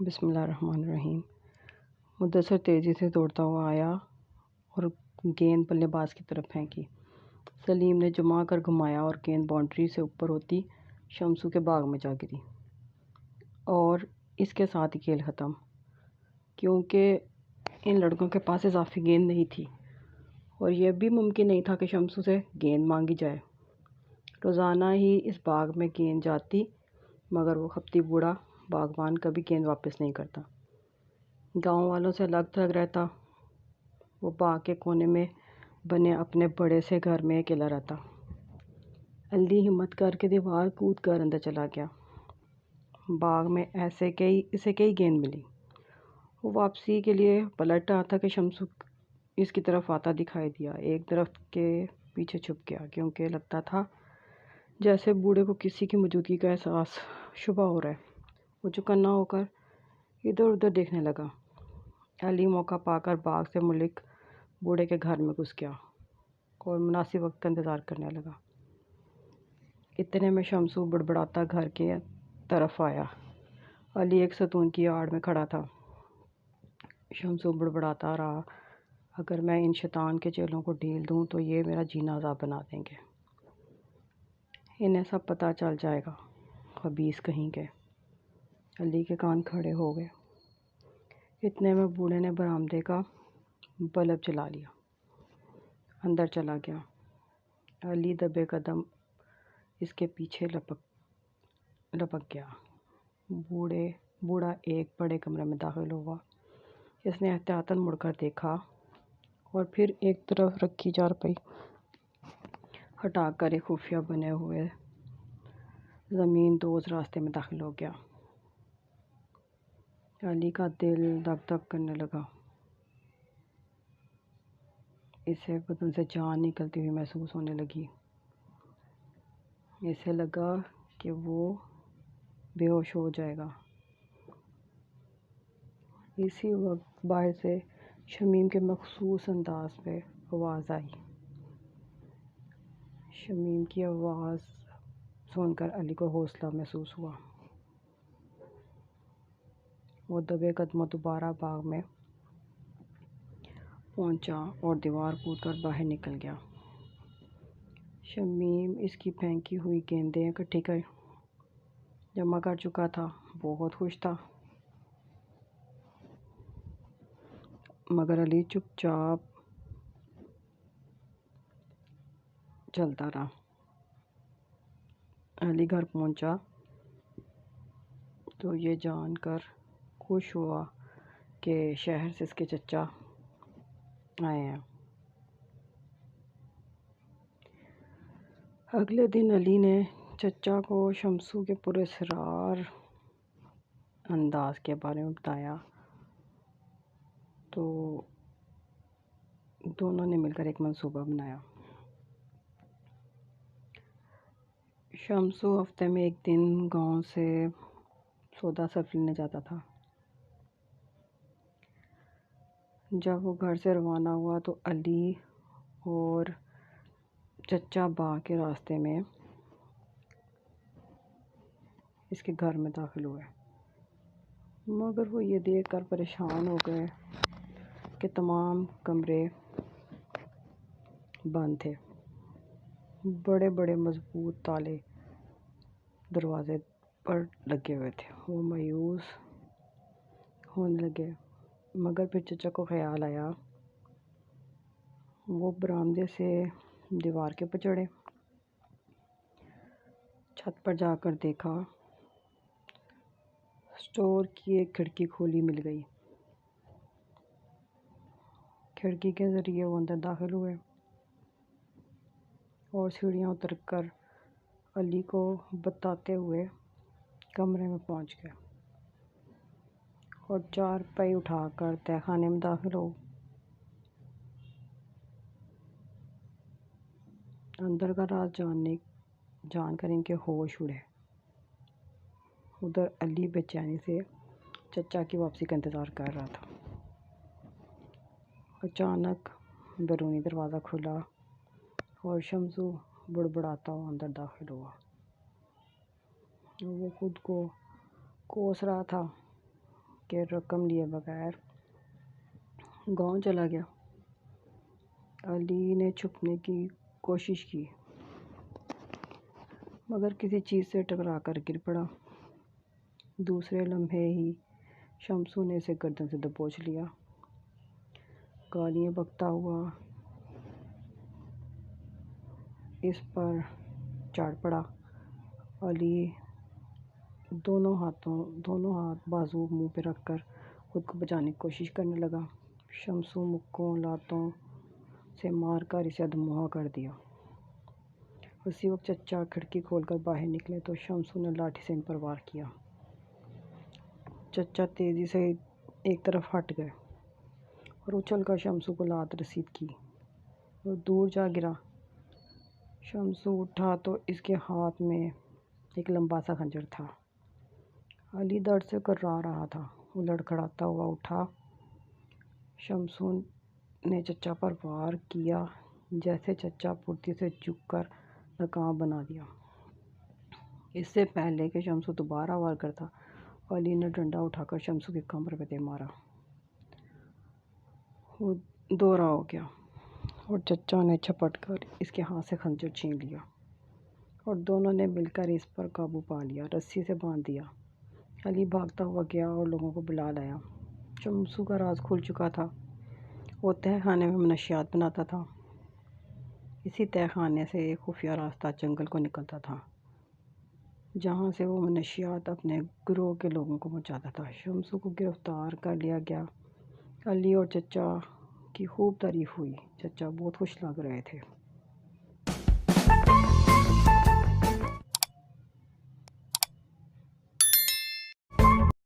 بسم اللہ الرحمن الرحیم۔ مدثر تیزی سے دوڑتا ہوا آیا اور گیند بلے باز کی طرف پھینکی۔ سلیم نے جما کر گھمایا اور گیند باؤنڈری سے اوپر ہوتی شمسو کے باغ میں جا گری، اور اس کے ساتھ ہی کھیل ختم، کیونکہ ان لڑکوں کے پاس اضافی گیند نہیں تھی اور یہ بھی ممکن نہیں تھا کہ شمسو سے گیند مانگی جائے۔ روزانہ ہی اس باغ میں گیند جاتی، مگر وہ خپتی بوڑھا باغبان کبھی گیند واپس نہیں کرتا۔ گاؤں والوں سے الگ تھلگ رہتا، وہ باغ کے کونے میں بنے اپنے بڑے سے گھر میں اکیلا رہتا۔ علی ہمت کر کے دیوار کود کر اندر چلا گیا۔ باغ میں اسے کئی گیند ملی۔ وہ واپسی کے لیے پلٹ رہا تھا کہ شمسو اس کی طرف آتا دکھائی دیا۔ ایک درخت کے پیچھے چھپ گیا، کیونکہ لگتا تھا جیسے بوڑھے کو کسی کی موجودگی کا احساس شبہ ہو رہا ہے۔ وہ چوکنا ہو کر ادھر ادھر دیکھنے لگا۔ علی موقع پا کر باغ سے ملک بوڑھے کے گھر میں گھس گیا اور مناسب وقت کا انتظار کرنے لگا۔ اتنے میں شمسو بڑبڑاتا گھر کے طرف آیا۔ علی ایک ستون کی آڑ میں کھڑا تھا۔ شمسو بڑبڑاتا رہا، اگر میں ان شیطان کے چیلوں کو ڈھیل دوں تو یہ میرا جینا عذاب بنا دیں گے۔ انہیں سب پتہ چل جائے گا، خبیث کہیں کے۔ علی کے کان کھڑے ہو گئے۔ اتنے میں بوڑھے نے برآمدے کا بلب جلا لیا، اندر چلا گیا۔ علی دبے قدم اس کے پیچھے لپک گیا۔ بوڑھا ایک بڑے کمرے میں داخل ہوا۔ اس نے احتیاطاً مڑ کر دیکھا اور پھر ایک طرف رکھی چارپائی ہٹا کر ایک خفیہ بنے ہوئے زمین دوز راستے میں داخل ہو گیا۔ علی کا دل دھک دھک کرنے لگا۔ اسے بدن سے جان نکلتی ہوئی محسوس ہونے لگی۔ اسے لگا کہ وہ بے ہوش ہو جائے گا۔ اسی وقت باہر سے شمیم کے مخصوص انداز میں آواز آئی۔ شمیم کی آواز سن کر علی کو حوصلہ محسوس ہوا۔ وہ دبے قدموں دوبارہ باغ میں پہنچا اور دیوار کود کر باہر نکل گیا۔ شمیم اس کی پھینکی ہوئی گیندیں اکٹھی جمع کر چکا تھا۔ بہت خوش تھا، مگر علی چپ چاپ چلتا رہا۔ علی گھر پہنچا تو یہ جان کر خوش ہوا کہ شہر سے اس کے چچا آئے ہیں۔ اگلے دن علی نے چچا کو شمسو کے پراسرار انداز کے بارے میں بتایا تو دونوں نے مل کر ایک منصوبہ بنایا۔ شمسو ہفتے میں ایک دن گاؤں سے سودا صرف لینے جاتا تھا۔ جب وہ گھر سے روانہ ہوا تو علی اور چچا باغ کے راستے میں اس کے گھر میں داخل ہوئے، مگر وہ یہ دیکھ کر پریشان ہو گئے کہ تمام کمرے بند تھے۔ بڑے بڑے مضبوط تالے دروازے پر لگے ہوئے تھے۔ وہ مایوس ہونے لگے، مگر پھر چچا کو خیال آیا۔ وہ برآمدے سے دیوار کے اوپر چڑھے، چھت پر جا کر دیکھا، اسٹور کی ایک کھڑکی کھلی مل گئی۔ کھڑکی کے ذریعے وہ اندر داخل ہوئے اور سیڑھیاں اتر کر علی کو بتاتے ہوئے کمرے میں پہنچ گئے اور چارپائی اٹھا کر تہہ خانے میں داخل ہو۔ اندر کا راز جان کر ان کے ہوش اڑے۔ ادھر علی بے چینی سے چچا کی واپسی کا انتظار کر رہا تھا۔ اچانک بیرونی دروازہ کھلا اور شمسو بڑبڑاتا ہوا اندر داخل ہوا۔ وہ خود کو کوس رہا تھا کہ رقم لیے بغیر گاؤں چلا گیا۔ علی نے چھپنے کی کوشش کی مگر کسی چیز سے ٹکرا کر گر پڑا۔ دوسرے لمحے ہی شمسو نے اسے گردن سے دبوچ لیا۔ گالیاں بکتا ہوا اس پر چڑھ پڑا۔ علی دونوں ہاتھ بازو منہ پہ رکھ کر خود کو بچانے کی کوشش کرنے لگا۔ شمسو مکوں لاتوں سے مار کر اسے ادھموہا کر دیا۔ اسی وقت چچا کھڑکی کھول کر باہر نکلے تو شمسو نے لاٹھی سے ان پر وار کیا۔ چچا تیزی سے ایک طرف ہٹ گئے اور اچھل کر شمسو کو لات رسید کی۔ وہ دور جا گرا۔ شمسو اٹھا تو اس کے ہاتھ میں ایک لمبا سا خنجر تھا۔ علی درد سے کرا رہا تھا۔ وہ لڑکھڑاتا ہوا اٹھا۔ شمسو نے چچا پر وار کیا جیسے چچا پھرتی سے جھک کر ناکام بنا دیا۔ اس سے پہلے کہ شمسو دوبارہ وار کرتا، علی نے ڈنڈا اٹھا کر شمسو کی کمر پہ دے مارا۔ وہ دوہرا ہو گیا اور چچا نے جھپٹ کر اس کے ہاتھ سے خنجر چھین لیا اور دونوں نے مل کر اس پر قابو پا لیا، رسی سے باندھ دیا۔ علی بھاگتا ہوا گیا اور لوگوں کو بلا لایا۔ شمسو کا راز کھل چکا تھا۔ وہ تہہ خانے میں منشیات بناتا تھا۔ اسی تہہ خانے سے ایک خفیہ راستہ جنگل کو نکلتا تھا جہاں سے وہ منشیات اپنے گروہ کے لوگوں کو پہنچاتا تھا۔ شمسو کو گرفتار کر لیا گیا۔ علی اور چچا کی خوب تعریف ہوئی۔ چچا بہت خوش لگ رہے تھے۔